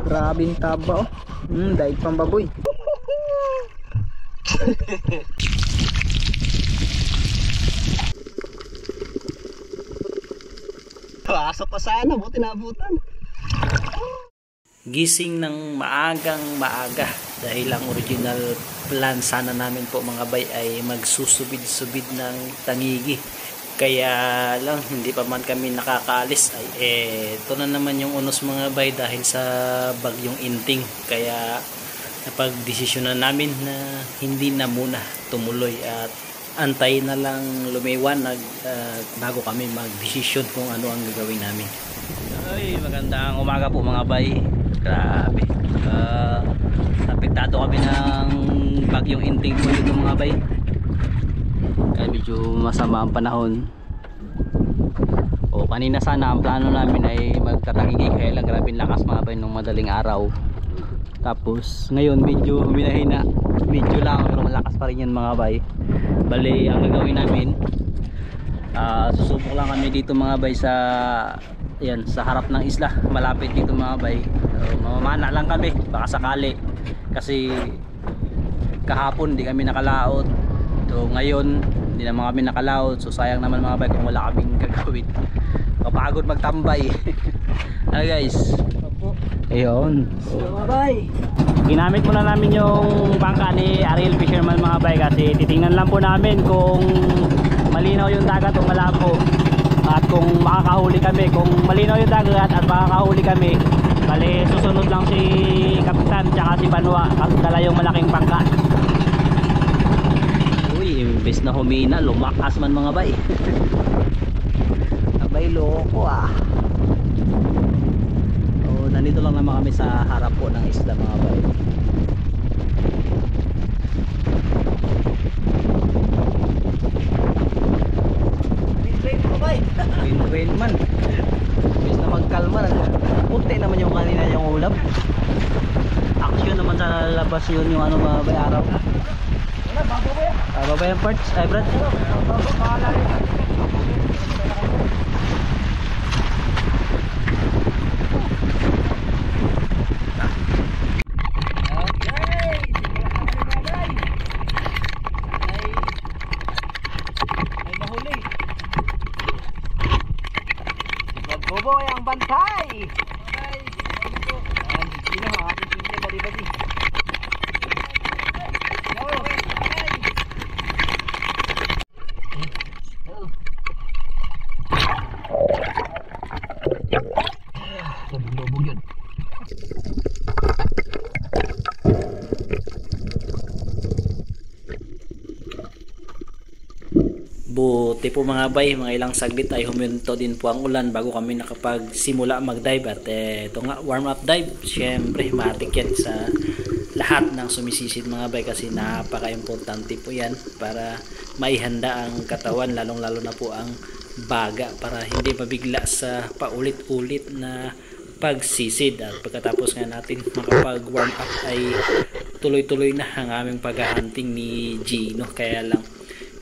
Grabing taba oh. Daig pang baboy. Pasok pa sana, buti nabutan. Gising ng maagang maaga dahil ang original plan sana namin po mga bay ay magsusubid-subid ng Tangigi. Kaya lang hindi pa man kami nakakaalis ay ito na naman yung unos mga bay dahil sa bagyong Inting. Kaya napagdesisyonan namin na hindi na muna tumuloy at antay na lang lumiwanag bago kami magdesisyon kung ano ang gagawin namin. Ay, magandang umaga po mga bay. Grabe. Apektado kami ng bagyong Inting po dito mga bay. Kaya medyo masama ang panahon. O kanina sana ang plano namin ay magtatangigi kaya lang grabe lakas mga bay nung madaling araw. Tapos ngayon medyo minahina. Medyo lang pero malakas pa rin yan mga bay. Bali ang gagawin namin susubok lang kami dito mga bay sa yan, sa harap ng isla. Malapit dito mga bay. Mamamana lang kami baka sakali. Kasi kahapon di kami nakalaot. So ngayon hindi naman kami nakalaot. So sayang naman mga bay kung wala kaming gagawin. Kapagod magtambay. Ano guys? Ayun. So, mga bay, ginamit muna namin yung bangka ni Ariel Fisherman mga bay kasi titingnan lang po namin kung malinaw yung dagat o malabo at kung makakahuli kami. Kung malinaw yung dagat at makakahuli kami, bali susunod lang si Kapitan tsaka si Banwa kasi dala yung malaking bangka. Uy, imbes na humina, lumakas man mga bay. Abay loko ah. So, nandito lang naman kami sa harap po ng isla mga bay. Win man. Imbes na magkalma, puti naman yung kanina yung ulap. Action naman sa labas yun yung ano mga bay araw. Babay ang parts, ay Brad. Boboy ang bantay. Sino ha? Sino bali-bali? Lubog yun. Buti po mga bay, mga ilang saglit ay huminto din po ang ulan bago kami nakapagsimula mag-dive. At ito nga, warm up dive. Siyempre, matik yan sa lahat ng sumisisid mga bay kasi napaka-importante po yan para maihanda ang katawan, lalong lalo na po ang baga para hindi mabigla sa paulit-ulit na pagsisid. At pagkatapos nga natin makapag-warm up ay tuloy-tuloy na ang aming paghahunting ni Gino. Kaya lang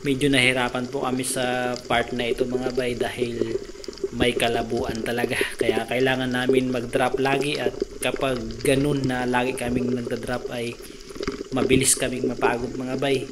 medyo nahirapan po kami sa part na ito mga bay dahil may kalabuan talaga. Kaya kailangan namin mag-drop lagi at kapag ganun na lagi kaming nagda-drop ay mabilis kaming mapagod mga bay.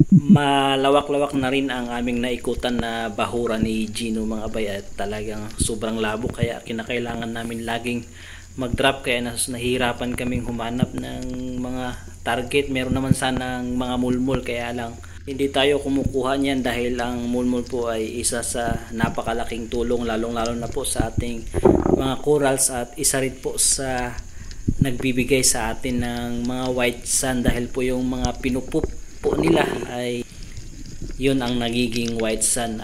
Malawak-lawak na rin ang aming naikutan na bahura ni Gino mga bay at talagang sobrang labo kaya kinakailangan namin laging mag-drop kaya nahihirapan kaming humanap ng mga target. Meron naman sanang mga mulmul kaya lang hindi tayo kumukuha niyan dahil ang mulmul po ay isa sa napakalaking tulong lalong-lalo na po sa ating mga corals at isa rin po sa nagbibigay sa atin ng mga white sand dahil po yung mga pinupup po nila ay yun ang nagiging white sand.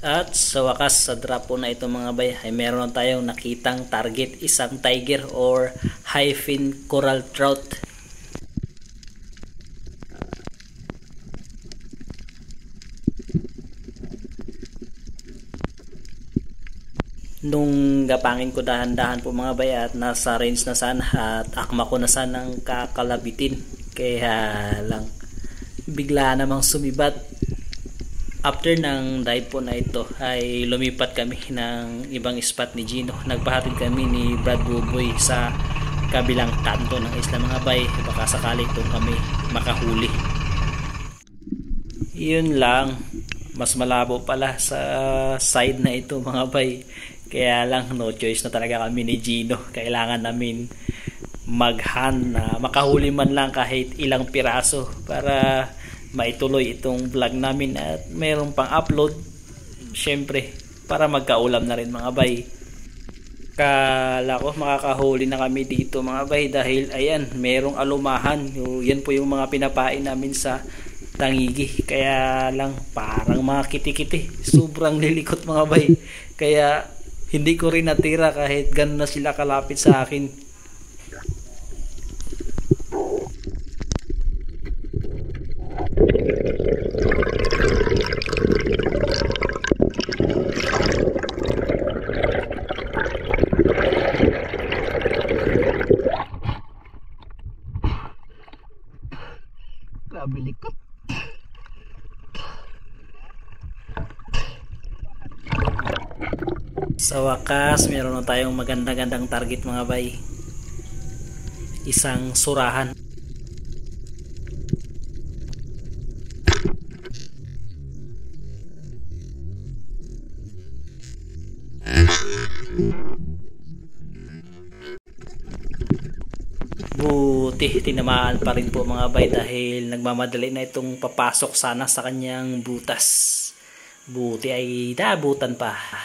At sa wakas sa drop po na ito mga bay ay meron tayong nakitang target, isang tiger or high fin coral trout. Nung gapangin ko dahan-dahan po mga bay at nasa range na sana at akma ko na sanang kakalabitin. Kaya lang bigla namang sumibat. After ng dive po na ito ay lumipat kami ng ibang spot ni Gino. Nagpahatid kami ni Brad Buboy sa kabilang kanto ng isla mga bay. Baka sakali itong kami makahuli. Yun lang, mas malabo pala sa side na ito mga bay. Kaya lang no choice na talaga kami ni Gino. Kailangan namin mag-hunt na makahuli man lang kahit ilang piraso para maituloy itong vlog namin at mayroong pang upload syempre para magkaulam na rin mga bay. Kala ko makakahuli na kami dito mga bay dahil ayan merong alumahan. Yan po yung mga pinapain namin sa tangigi. Kaya lang parang mga kiti-kiti. Sobrang lilikot mga bay. Kaya hindi ko rin natira kahit gano'n na sila kalapit sa akin. Grabe likot. Sa wakas, meron na tayong maganda-gandang target mga bay. Isang surahan. Buti, tinamaan pa rin po mga bay dahil nagmamadali na itong papasok sana sa kanyang butas. Buti ay naabutan pa.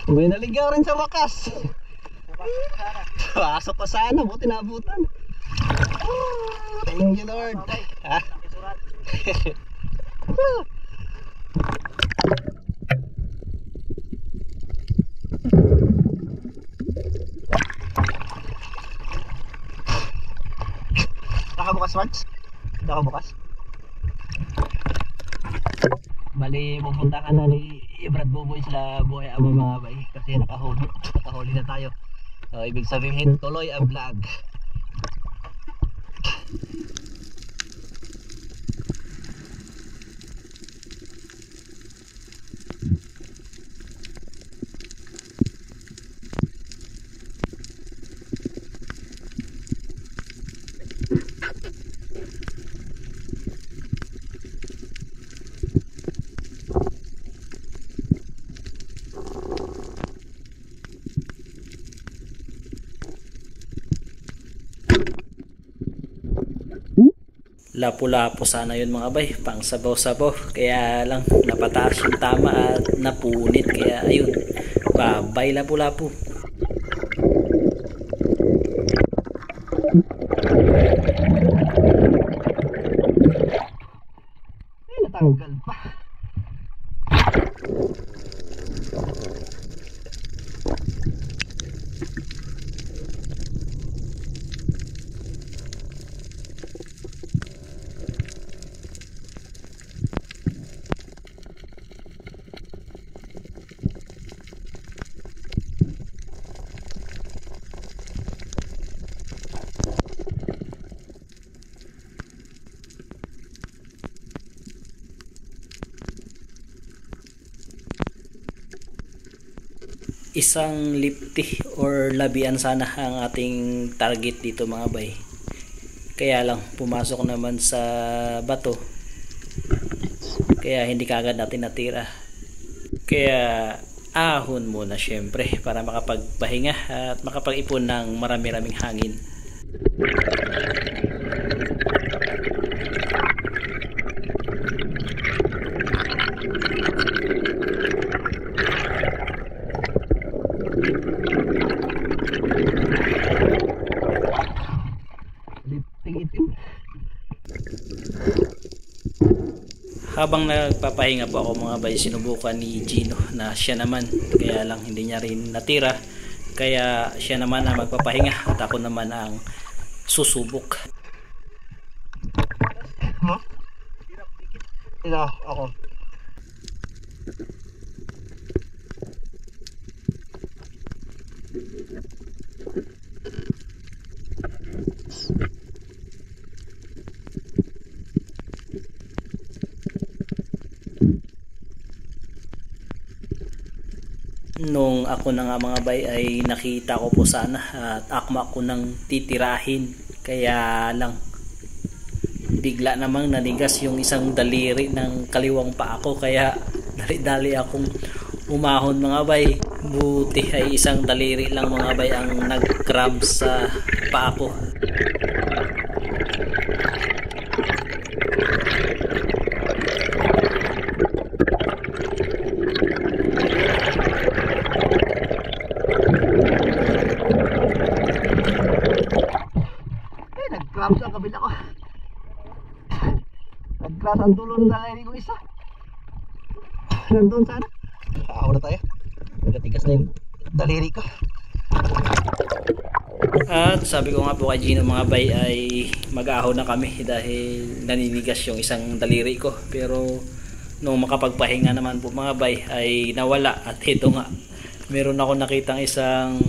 May naligaw rin sa wakas. Pasok pa sana, buti naabutan. Thank you Lord. Ha? Nakabukas Marks? Nakabukas? Bali, pupunta ka na ni Brad Buboy sila buhay amo mga bay kasi nakahuli na tayo. So, ibig sabihin tuloy ang vlog. Lapu-lapu sana yun mga bay, pang sabaw-sabaw. Kaya lang napataas yung tama at napunit. Kaya ayun, babay lapu-lapu. Ay, natanggal pa. Isang lipti or labian sana ang ating target dito mga bay. Kaya lang pumasok naman sa bato. Kaya hindi kagad natin natira. Kaya ahon muna syempre para makapagpahinga at makapag-ipon ng marami-raming hangin. Habang nagpapahinga po ako mga bay, sinubukan ni Gino na siya naman, kaya lang hindi niya rin natira, kaya siya naman ang magpapahinga at ako naman ang susubok. Ito ako. Nung ako na nga mga bay ay nakita ko po sana at akma ko nang titirahin, kaya lang bigla namang nanigas yung isang daliri ng kaliwang paa ko, kaya dali-dali akong umahon mga bay. Buti ay isang daliri lang mga bay ang nag-cramp sa paa ko. Nag-cramp sa kabila ko. Nag-cramp ang dulo ng daliri ko isa. Nandun sana. Ako na tayo. Nagatigas na yung daliri ko. At sabi ko nga po kay Gino mga bay ay mag-ahon na kami dahil naninigas yung isang daliri ko. Pero nung makapagpahinga naman po mga bay ay nawala, at ito nga meron ako nakitang isang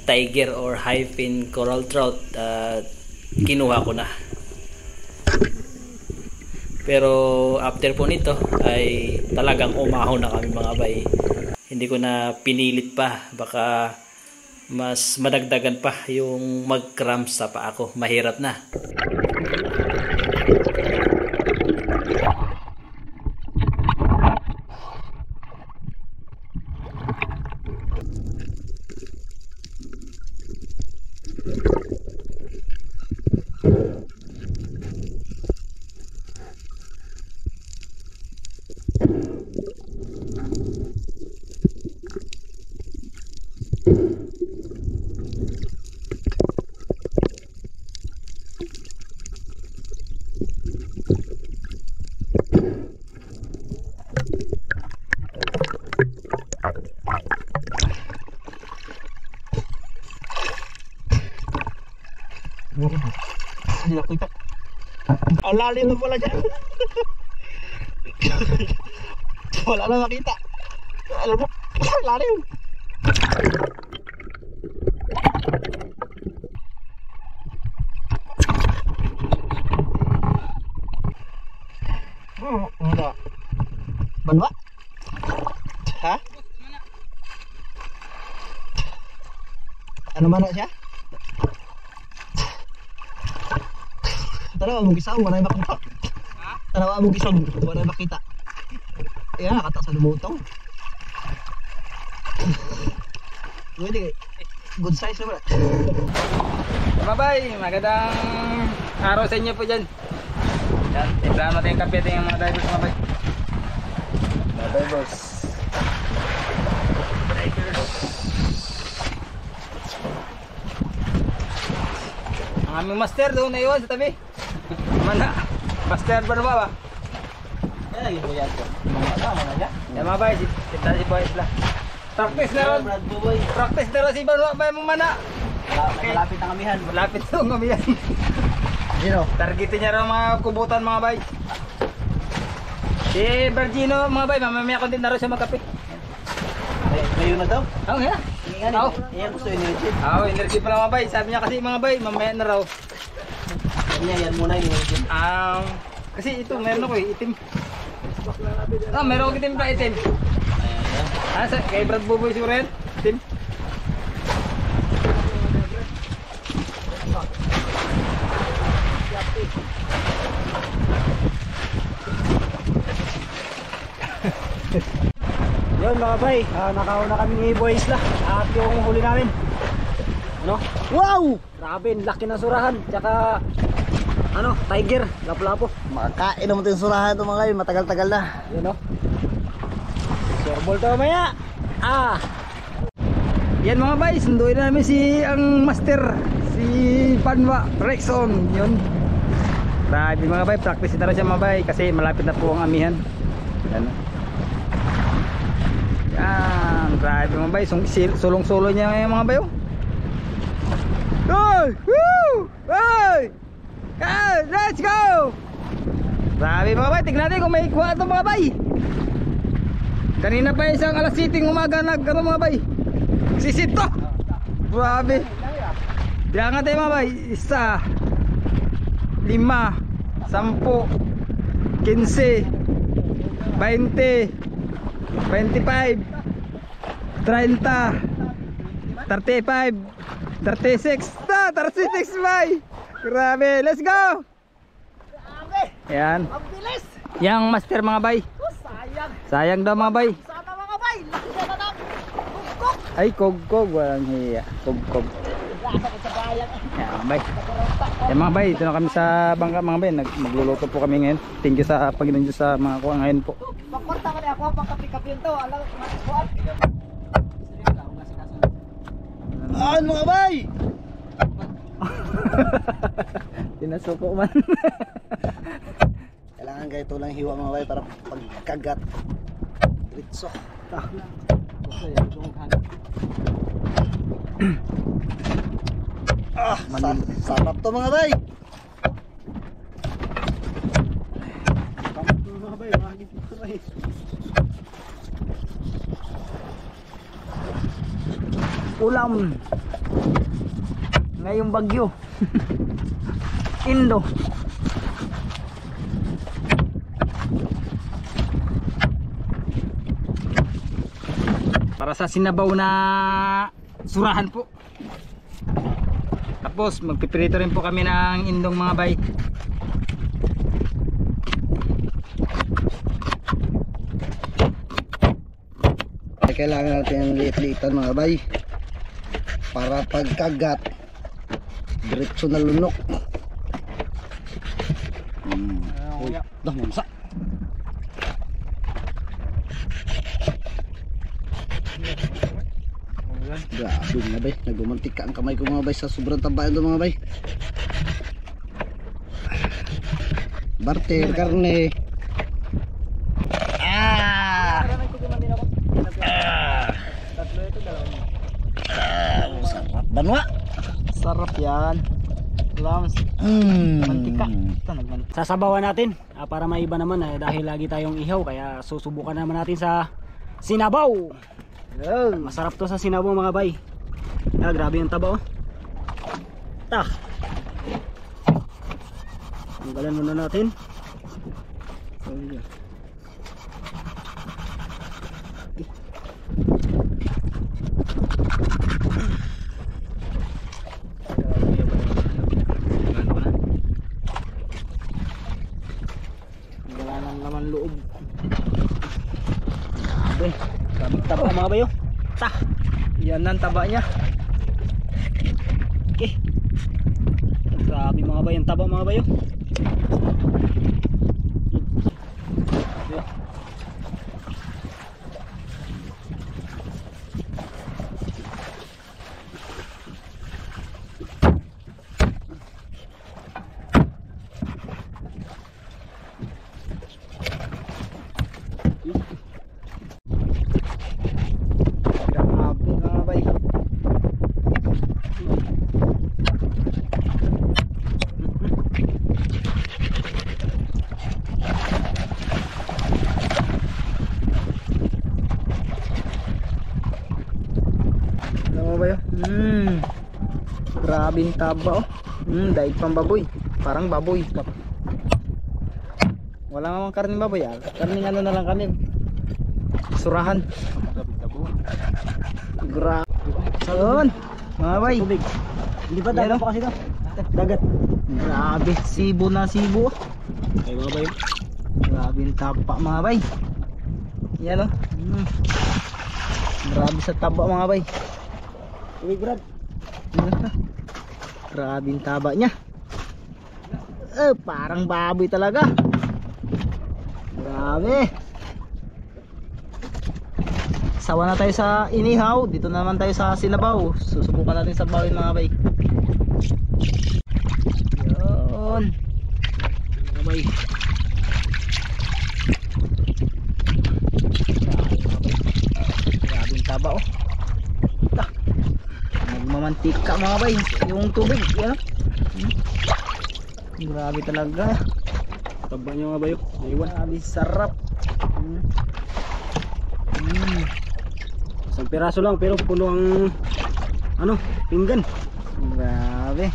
tiger or high-fin coral trout at kinuha ko na. Pero after po nito ay talagang umahon na kami mga bay. Hindi ko na pinilit pa, baka mas madagdagan pa yung mag-cramp sa paa ko. Mahirap na. Hindi nakita. Ang lalim na pala dyan. Wala na makita. Alam mo, ang lalim. Ano? Banwa? Ha? Ano man na siya? Tanawa mong gisang, wala makita. Tanawa mong gisang, wala makita. Kaya nakata sa lumutong. Pwede, good size naman. Bye-bye, magandang araw sa inyo po dyan. Yan, timplahan natin yung kape yung mga divers mga bay. Divers. Ang aming master doon na iwan sa tabi. Mana? Master ba ba? Yan, yung buyan ko. Mga yan. Yan mga bay, kita si Boy Isla. Practice na ron. Practice na ron si Banwa ba yung mana? Malapit na kamihan. Malapit na kamihan. Gino. Targetin niya rin mga kubutan mga bay. Si Bergino mga bay, mamamaya ko din na rin siya magkape. Ngayon na daw? Oo nga. Oo. Yan gusto energy. Oo, energy pala mga bay. Sabi niya kasi mga bay, mamaya na raw. Yan muna yung energy. Kasi ito, meron ako itim. Meron ako itim pa itim. Kay Brad Buboy siguro yan? Itim. Yun mga bay, nakauna kami ni Boy Isla at yung huli namin. Ano? Wow! Grabe, laki ng surahan. Tsaka tiger, lapo-lapo. Makain naman ito yung surahan ito mga kayo, matagal-tagal na. Yun o. Surbol to maya. Yan mga bay, sunduin na namin ang master, si Banwa Rexon. Yun. Grabe mga bay, practice na rin siya mga bay kasi malapit na po ang amihan. Yan. Yan, grabe mga bay, sulong-sulo niya ngayon mga bay. Hey! Woo! Hey! Hey! Let's go! Grabe mga bay, tignan natin kung may kuha ito mga bay. Kanina pa isang alas 7 umaga mga bay. Sisito! Grabe. Diyan tayo mga bay, 1, 5, 10, 15, 20, 25, 30, 35, 36, 36 bay. Grabe, let's go. Yan. Yang master mga bay. Sayang daw mga bay. Sana mga bay, laki na ng kugkog. Ay kogkog, walang hiya. Kogkog. Yan bay. Yan mga bay, ito na kami sa bangka mga bay. Magluluto po kami ngayon. Thank you sa Panginoon Diyos sa mga kuha ngayon po. Pagpunta ka niya ako, pangkapi-kapi yun to. Alam, kuhan. Aan mga bay! Tinasuko man. Kailangan ganito lang hiwa mga bay para pagkagat. Ritso. Sarap to mga bay. Ulam ngayong bagyo. Indo. Para sa sinabaw na surahan po. Tapos magpipirito rin po kami ng indong mga bay. Kailangan natin ang liit-liitan mga bay para pagkagat diretso na lunok. Uy, dah mamsa. Grabe mga bay, nagbumantika ang kamay ko mga bay sa sobrang tabayan doon mga bay. Barter, karne. Sarap banwa. Sarap yan. Lams. Mantika. Sasabawan natin para maiba naman dahil lagi tayong ihaw kaya susubukan naman natin sa sinabaw. Masarap to sa sinabaw mga bay. Grabe yung taba oh. Tanggalan muna natin. Wala nang laman loob. Grabe taba mga bayo. Yan ang taba niya. Okay. Grabe mga bayo, ang taba mga bayo. Grabing taba oh. Daig pang baboy. Parang baboy. Wala namang karning baboy karning ano na lang kami. Surahan. Grabe. Yun. Mga bay. Hindi ba dagat pa kasi ito? Dagat. Grabe. Sibo na sibo. Ay mga bay. Grabing taba mga bay. Yan oh. Grabe sa taba mga bay. Uy Brad. Grabing taba niya. Parang baboy talaga. Grabe. Sawa na tayo sa inihaw. Dito naman tayo sa sinabaw. Susubukan natin sa bawin mga bay. Yun. bay. Grabe yung taba oh. Ta. Nagmamantika mga bay. Yung tubig. Yan. Grabe talaga. Taba niya mga bay. Grabe sarap. Isang piraso lang pero puno ang ano, pinggan. Grabe.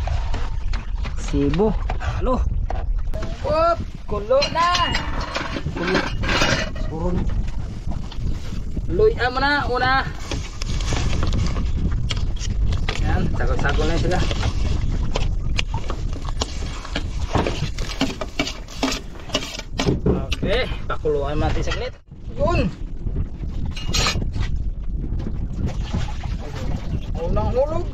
Sibo. Halo. Whoop! Kulo na! Kulo. Surun. Luya mo na, una. Yan, sagol-sagol na sila. Okay, pakuluan natin saglit. Yun! Unang hulog.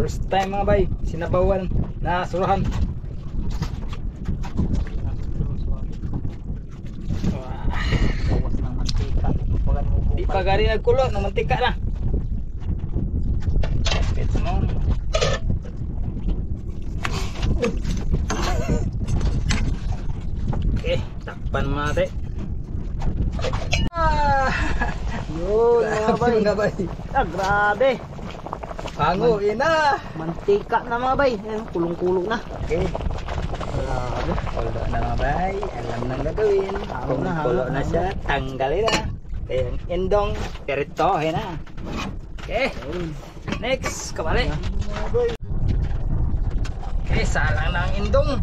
First time mga bay, sinabawan na surahan. Bawas ng mantika. Di pa gari nagkulo, ng mantika na. Pets mo. Okay, takpan mo natin. Yun mga bay. Mga bay. Ah, grabe. Pango, ina. Mantika na mga bay. Ayan, kulong-kulong na. Okay. Grabe. Kulo na mga bay, alam nang gagawin. Kung na, kulo halo na na. siya, tanggalin na. Kaya yung indong, peritohin na. Okay, next, kabali. Okay, salang na ang indong.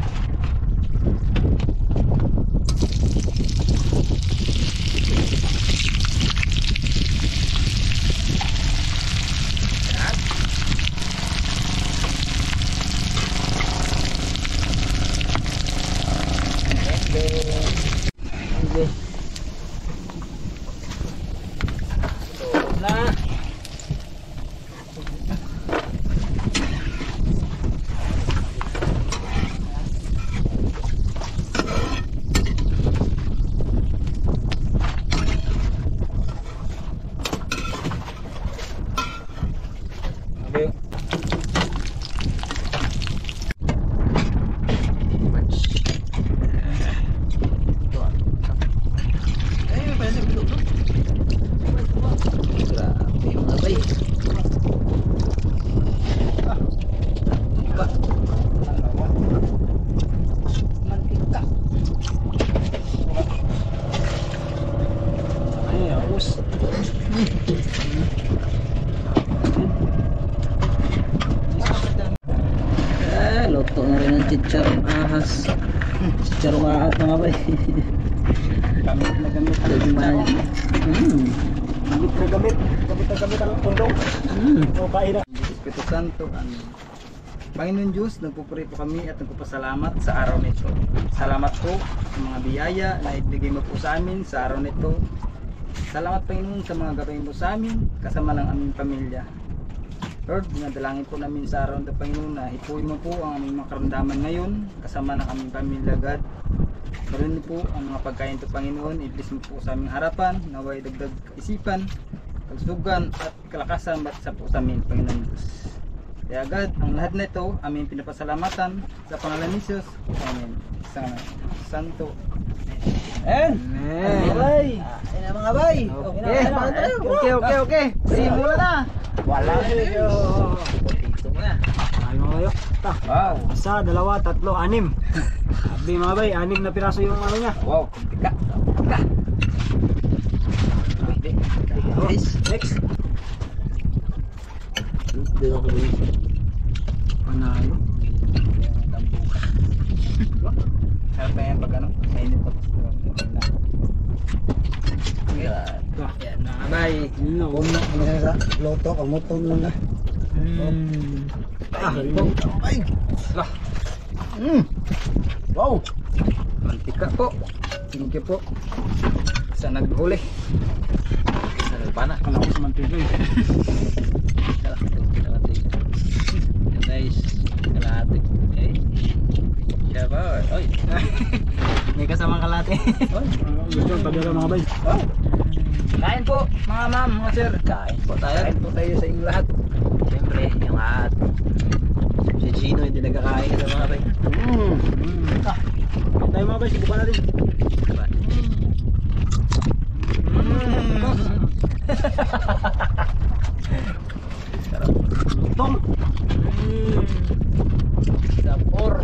Okay. Na. Okay. Grabe mga bay. Mantika. Ay, aus. Luto na rin ang chicharong ahas. Chicharong ahas mga bay. Gamit na gamit ang Gamit Gamit na gamit. Gamit na gamit ang pundong. O kain na. Espiritu Santo. Panginoon Diyos, nagpupuri po kami at nagpapasalamat sa araw nito. Salamat po sa mga biyaya na ibigay mo po sa amin sa araw nito. Salamat Panginoon sa mga gabay mo sa amin, kasama ng aming pamilya. Lord, dinadalangin po namin sa araw nito Panginoon na hipuin mo po ang aming mga karamdaman ngayon, kasama ng aming pamilya God. Gawin niyo po ang mga pagkain ito Panginoon, iblis mo po sa aming harapan, naway dagdag kaisipan, kalusugan at kalakasan bat sa po sa amin Panginoon Diyos. Kaya God, ang lahat na ito aming pinapasalamatan sa pangalan ni Jesus. Amen. Sa Santo. Amen. Bay. Ayan na mga bay. Okay. Simula na. Wala. Ito mo na. Ay mga kayo. Ta. Wow. Isa, dalawa, tatlo, anim. Sabi mga bay, anim na piraso yung ano niya. Wow. Tika. Tika. Guys, next. Panalo. Sarap na yan pag ano. Mainit tapos. Yan na bay. Una sa loto, kamutong lang na. Ay. Lah. Wow. Mantika po. Thank you po. Sa naghuli. Sa nagpana. Kala ko sa mantika eh. Guys, kalahati. Okay. Siya ba? Oy. May kasamang kalate. Gusto yung tabi mga bay. Kain po mga ma'am, mga sir. Kain po tayo. Kain po tayo sa inyong lahat. Siyempre, yung at si Gino hindi nagkakain sa mga bay. Tayo mga bay, sibukan natin. Tong. Sapor.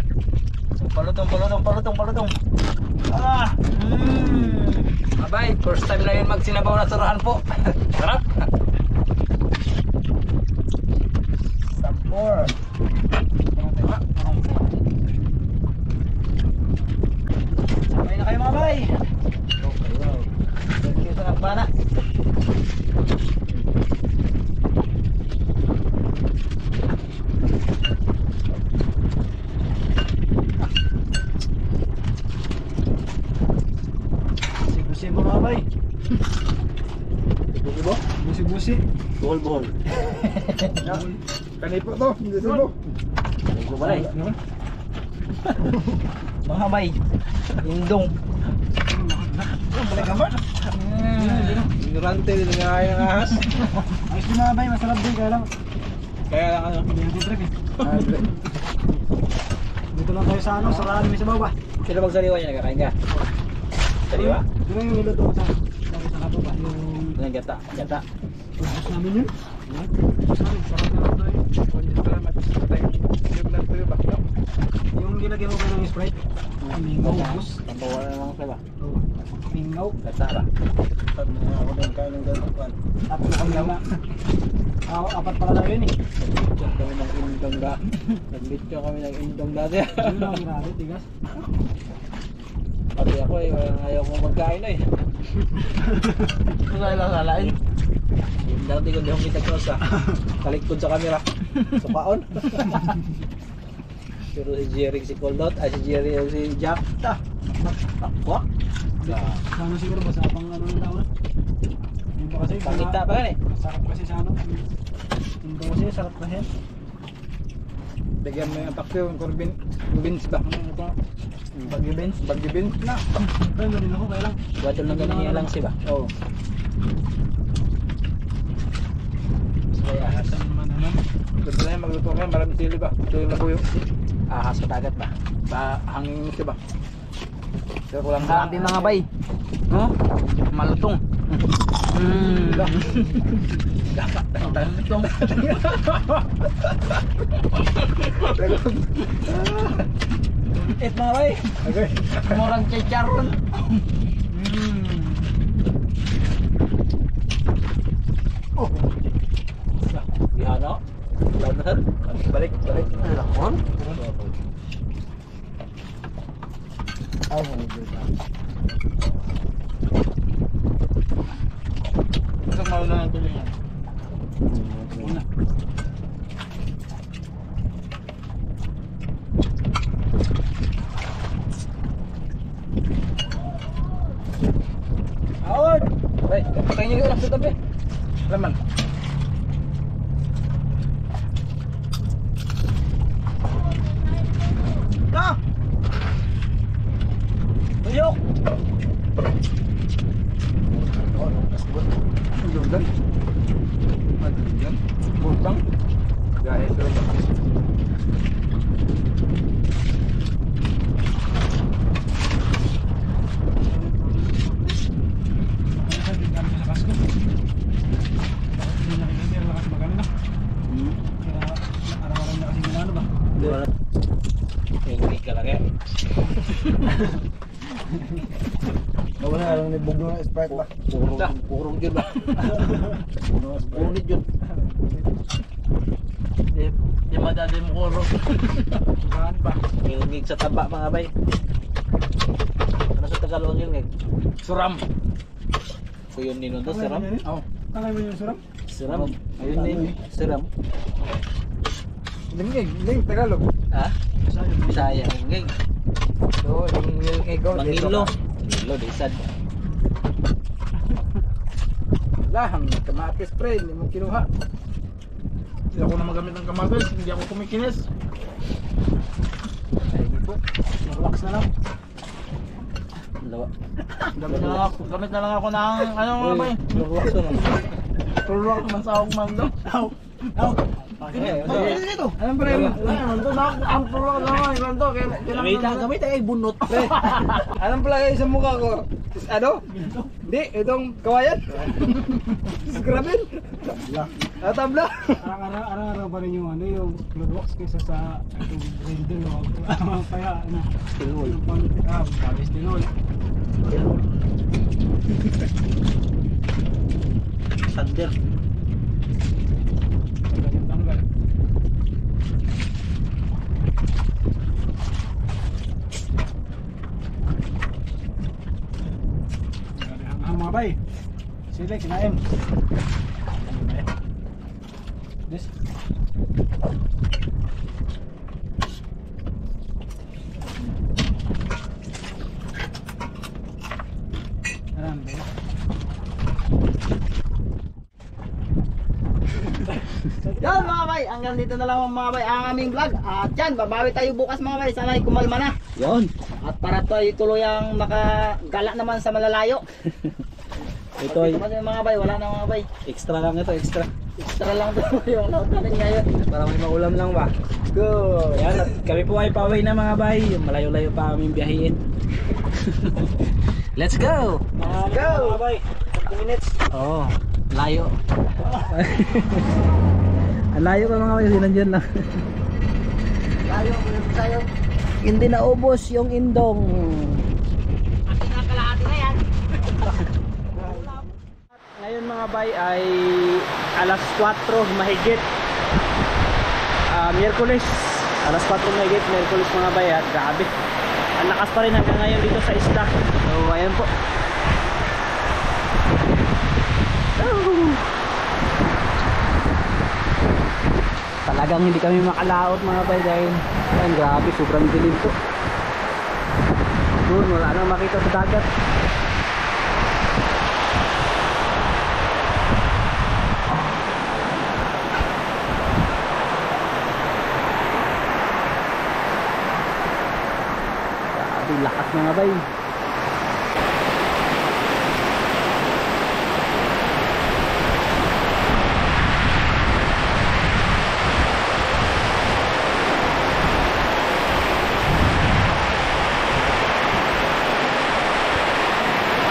Palutong. Abay, first time na yun magsinabaw na surahan po. Sarap. Sapor. Sabay na kayo mga bay. Thank you sa nagbana. Busi-busi mga bay. Ibo-ibo. Busi-busi. Buhol-buhol. Kanipo to, hindi subo. Ibo ba rin? Mga bay. Indong. Ignorante, hindi nangyahay ng ahas. Ayos din mga bay, masarap din, kaya lang. Kaya lang ano. Hindi natin trip eh. Dito lang tayo sa ano, sa rami sa baba. Sino magsariwa niya? Nagkakain ka? Sariwa? Yun yung niluto ko sa baba. Yung Ano gata? Gata? Tapos namin yun. Sarap na ito eh. Yung nilagyan mo ba ng Sprite? Mingaw, boss. Pambawa na lang sila. Mingaw. Gata ba? Pag ako din kain ng gano'n. Tatlo kami lang. Apat pala tayo yun eh. Naglityan kami ng indong da. Naglityan kami ng indong dati. Yun lang, grabe, tigas. Pati ako eh, ayaw ko magkain eh. Masaya lang salain. Yung dati ko di ako kita ko sa talikod sa camera. Sa paon. Pero si Jerry si Coldot, si Jerry si Jack. Takwa. Sana siguro masapang ano yung tawag. Yung ba kasi? Pangita pa yan eh. Sarap kasi sa ano. Yung ba kasi, sarap kasi. Lagyan mo yung pakyo, yung beans ba? Ano ito? Bagyo beans na. Ay, manin ako, kaya lang. Wadol lang ganun lang siya ba? Oo. Kaya Saan naman naman? gusto na yung magluto kayo, maraming sili ba? Ito yung labuyo. Ahas sa dagat ba? Hangin mo siya ba? Pero kulang Grabe mga bay. No? Malutong. Dapat talutong. Eat mga bay. Okay. Murang chicharon. Oh. Gihano. Lahat. Balik. Lakon. Ay, Isang mauna ng tuloy yan. Una. Aon! Bay, patay niyo yung sa tabi. Laman. Ah! Tuyok! Yung dan. Yan. Butang. Gaya ito. Wala lang ni bugno ng Sprite ba? Purong yun ba? Punit yun. Di madali mo kurong. Saan pa? Ngingig sa taba mga bay. Ano sa Tagalog yun ngig? Suram. Kuyon nino to, suram? Oo. Tangay mo yung suram? Suram. Ayun din, suram. Ling, Tagalog. Ha? Bisaya, ngig. Oo, yung ego. Mangilo. Mangilo, di sad. Lahang kamatis pre, hindi mo kinuha. Hindi ako na magamit ng kamatis, hindi ako kumikinis. Ay, hindi po. Relax na lang. Dalawa. Gamit na lang ako ng ano mga bay. Tulak man sa akong mando. Anong problema? Ang tulak lang ako ganito. Gamit ay bunot. Anong palagay sa mukha ko? Ano? Hindi, itong kawayan. Grabe. Tabla. Araw-araw pa rin yung ano, yung floorbox kaysa sa itong grinder o kaya ano. Steel wool. Steel wool. Sander. Tanggal. Ang mga bay. Sila kinain. This. Alam ba? Yan mga bay, hanggang dito na lang mga bay ang aming vlog. At yan, babawi tayo bukas mga bay. Sana ay kumalma na. Yon. At para tayo tuloy ang makagala naman sa malalayo. Ito ay Kasi mga bay, wala na mga bay. extra lang ito, extra. Extra lang to yung laut natin ngayon. Para may maulam lang ba? Go! Yan, at kami po ay pauwi na mga bay. Malayo-layo pa aming biyahin. Let's go! Go! Mga bay. 30 minutes. Oo, layo. Ang layo pa mga bay, sinandyan lang. Tayo, tayo. Hindi na ubos yung indong. Ating nakalahati na yan. Ngayon mga bay ay alas 4 mahigit. Miyerkules. Alas 4 mahigit, Miyerkules mga bay at grabe. Ang lakas pa rin hanggang ngayon dito sa isla. So ayan po. Talagang hindi kami makalaot mga bay dahil ayan, grabe, sobrang dilim po. Doon wala nang makita sa dagat. Grabe, lakas mga bay.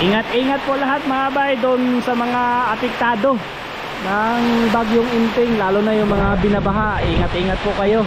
Ingat-ingat po lahat mga bay doon sa mga apektado ng bagyong Imping, lalo na yung mga binabaha. Ingat-ingat po kayo.